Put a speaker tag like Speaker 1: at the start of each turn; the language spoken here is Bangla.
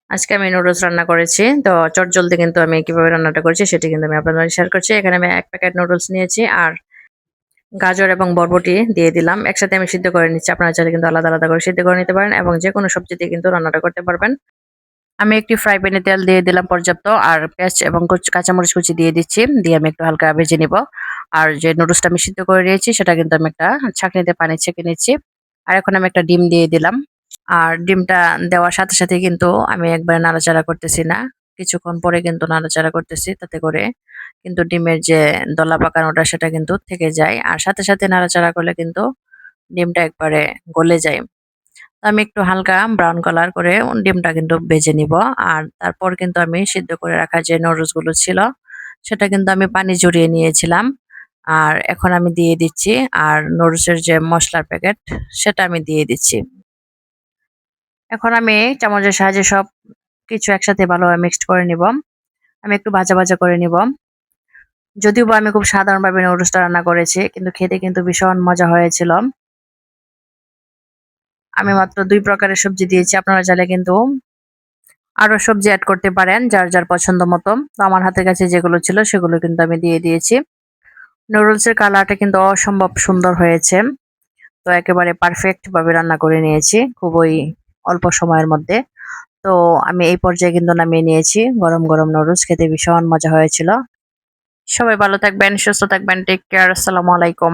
Speaker 1: আজকে আমি নুডলস রান্না করেছি। তো চটজলদি কিন্তু আমি কিভাবে রান্নাটা করেছি সেটি কিন্তু আমি আপনাদের মাঝে শেয়ার করছি। এখানে আমি ১ প্যাকেট নুডলস নিয়েছি আর গাজর এবং বরবটি দিয়ে দিলাম। একসাথে আমি সিদ্ধ করে নিচ্ছি। আপনারা চাইলে কিন্তু আলাদা, আলাদা করে সিদ্ধ করে নিতে পারেন এবং যেকোনো সবজি দিয়ে কিন্তু রান্নাটা করতে পারবেন। আমি একটি ফ্রাই প্যানে তেল দিয়ে দিলাম পর্যাপ্ত আর পেঁয়াজ এবং কাঁচামরিচ কুচি দিয়ে দিচ্ছি। দিয়ে আমি একটু হালকা ভেজে নিব। আর যে নুডলসটা আমি সিদ্ধ করে নিয়েছি সেটা কিন্তু আমি একটা ছাঁকনিতে পানি ছেঁকে নিচ্ছি। আর এখন আমি একটা ডিম দিয়ে দিলাম। আর ডিমটা দেওয়ার সাথে, সাথে কিন্তু আমি একবারে নাড়াচাড়া করতেছি না। কিছুক্ষণ পরে কিন্তু নাড়াচাড়া করতেছি। তাতে করে কিন্তু ডিমের যে দলা পাকানোটা সেটা কিন্তু থেকে যায়। আর সাথে, সাথে নাড়াচাড়া করলে কিন্তু ডিমটা একবারে গলে যায়। তো আমি একটু হালকা ব্রাউন কালার করে ডিমটা কিন্তু ভেজে নিব। আর তারপর কিন্তু আমি সিদ্ধ করে রাখা যে নুডলস গুলো ছিল সেটা কিন্তু আমি পানি ঝরিয়ে নিয়েছিলাম। আর এখন আমি দিয়ে দিচ্ছি। আর নুডলসের যে মসলার প্যাকেট সেটা আমি দিয়ে দিচ্ছি। এখন আমি চামচের সাহায্যে সব কিছু একসাথে ভালোভাবে মিক্সড করে নিব। আমি একটু ভাজা, ভাজা করে নিব। যদিওবা আমি খুব সাধারণভাবে নুডলসটা রান্না করেছি কিন্তু খেতে কিন্তু ভীষণ মজা হয়েছিল। আমি মাত্র ২ প্রকারের সবজি দিয়েছি। আপনারা চাইলে কিন্তু আরো সবজি এড করতে পারেন যার, যার পছন্দ মতো। তো আমার হাতের কাছে যেগুলো ছিল সেগুলো কিন্তু আমি দিয়ে দিয়েছি। নুডলসের কালারটা কিন্তু অসম্ভব সুন্দর হয়েছে। তো একেবারে পারফেক্ট ভাবে রান্না করে নিয়েছি খুবই অল্প সময়ের মধ্যে। তো আমি এই পর্যায়ে কিন্তু নামিয়ে নিয়েছি। গরম, গরম নুডলস খেতে ভীষণ মজা হয়েছিল। সবাই ভালো থাকবেন, সুস্থ থাকবেন। Take care. আসসালামু আলাইকুম।